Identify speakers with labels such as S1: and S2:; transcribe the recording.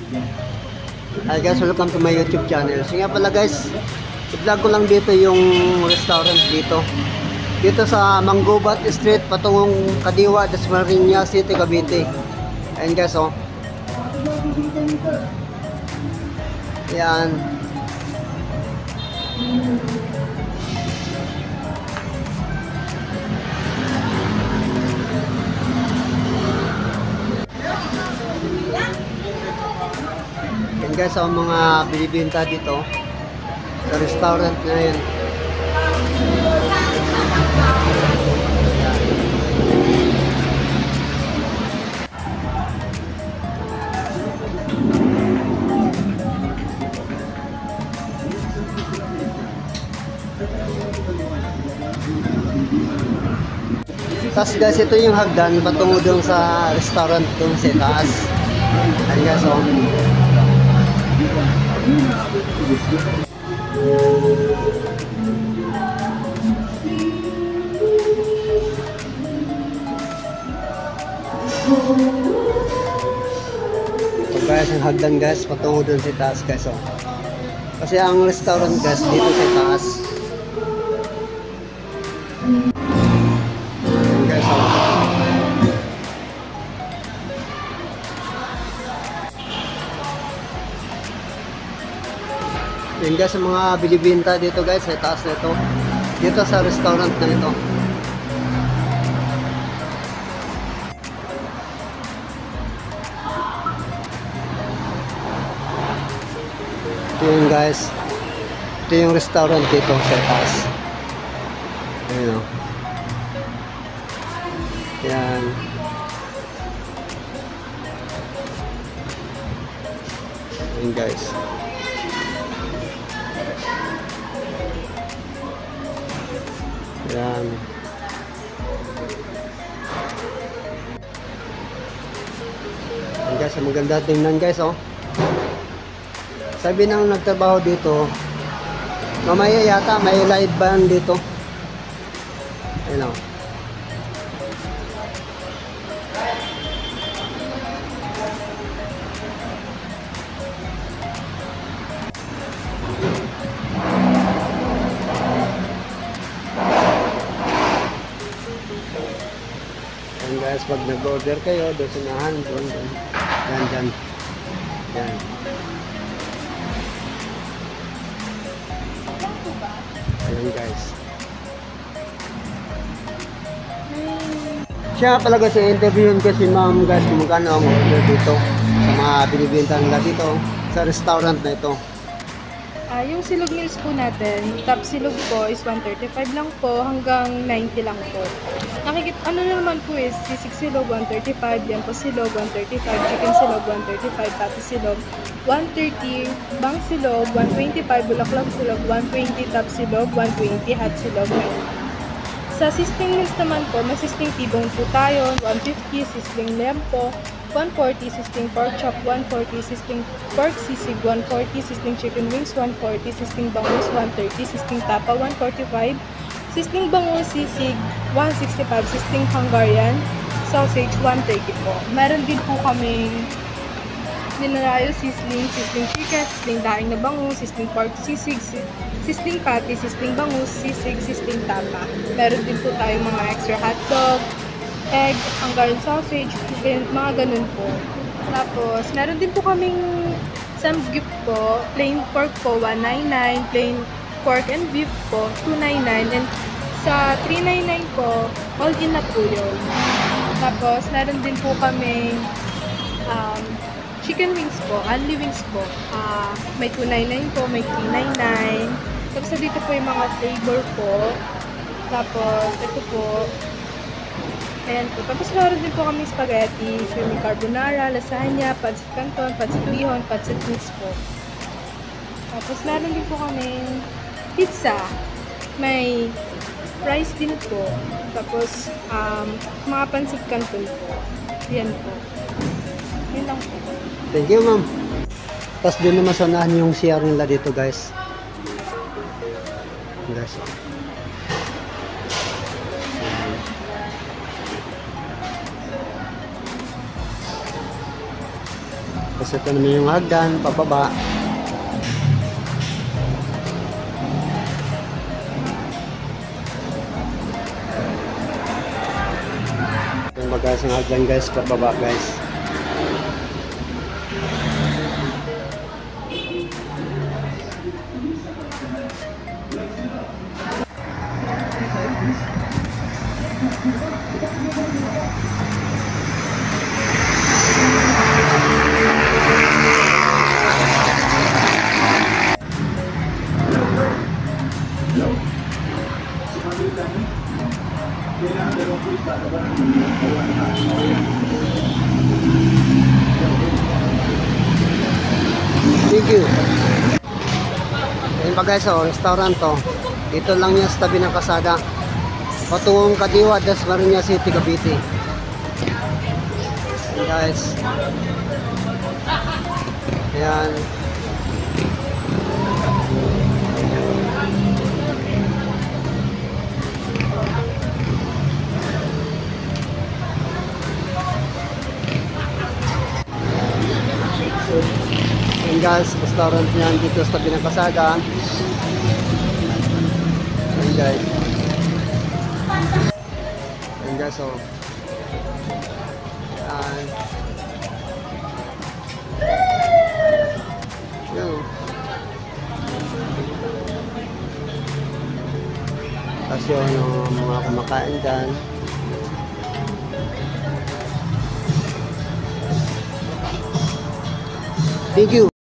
S1: Hi guys, welcome to my YouTube channel. So nga pala guys, i-vlog ko lang dito yung restaurant dito. Dito sa Manggubat Street, patungong Kadiwa, Dasmariñas City, Cavite. Ayan guys, oh. Ayan. Ayan guys, ang mga binibenta dito sa restaurant na yun. Tapos guys, ito yung hagdan patungo doon sa restaurant doon sa taas. Ayan guys, oh. Ito guys, ang hagdan guys patungo doon sa taas guys, oh. Kasi ang restaurant guys dito sa taas. Guys, yun guys, ang mga binibenta dito guys sa taas na ito, dito sa restaurant na ito. Ito yun guys, ito yung restaurant dito sa taas. Ayun, oh. Yan. Yan guys. Yan. Yan guys, maganda tingnan guys, oh. Sabi nang nagtrabaho dito, mamaya yata may live band dito. Ayun, oh. Yan guys, pag nag-order kayo, doon sinahan, doon. Yan, dyan. Yan. Ayan guys. Siya pala kasi interviewin ko si ma'am guys kung magkano ang order dito sa mga binibenta nila dito sa restaurant na ito.
S2: Yung silog meals po natin, top silog po is 135 lang po hanggang 90 lang po. Ano naman po is sisig silog 135, yan po silog 135, chicken silog 135, pati silog 130, bang silog 125, bulaklak silog 120, top silog 120, hot silog 90. Sa sisting meals naman po, may sisting tibong po tayo, 150, sisting lamb po 140, sisting pork chop 140, sisting pork sisig 140, sisting chicken wings 140, sisting bangus 130, sisting tapa 145, sisting bangus sisig 165, sisting Hungarian sausage 130 po. Meron din po kaming dinarayo sisling, sisting chicken, sisting daing na bangus, sisting pork sisig, sisting patty, sisting bangus, sisig, sisting tapa. Meron din po tayong mga extra hotdog, egg, Hungarian sausage, mga ganun po. Tapos, meron din po kaming samgyup po, plain pork po, 199, plain pork and beef po, 299, and sa 399 po, all in na po yun. Tapos, meron din po kaming chicken wings po, only wings po. May 299 po, may 399. Tapos, dito po yung mga flavor po. Tapos, ito po, ayan po. Tapos meron din po kami spaghetti, creamy carbonara, lasagna, pancit canton, pancit bihon, pancit mix po. Tapos meron din po kami pizza. May rice din po. Tapos mga pancit canton po. Ayan po. Yun lang po.
S1: Thank you ma'am. Tapos doon naman sanahan yung CR nila dito guys. Guys. Tapos ito naman yung hagdan, pababa. Yung guys, yung hagdan guys, pababa guys. Thank you. Ayun pa guys, restaurant to. Dito lang yan sa tabi ng kasada. Patungong Kadiwa, Dasmariñas City, Cavite. Ayan guys. Ayan. Ayan guys, restaurant niyan dito sa tabi ng kasada. Ayan guys. Ayan guys, oh. Ayan. Ayan. Tapos yung mga kumakain dyan. Thank you.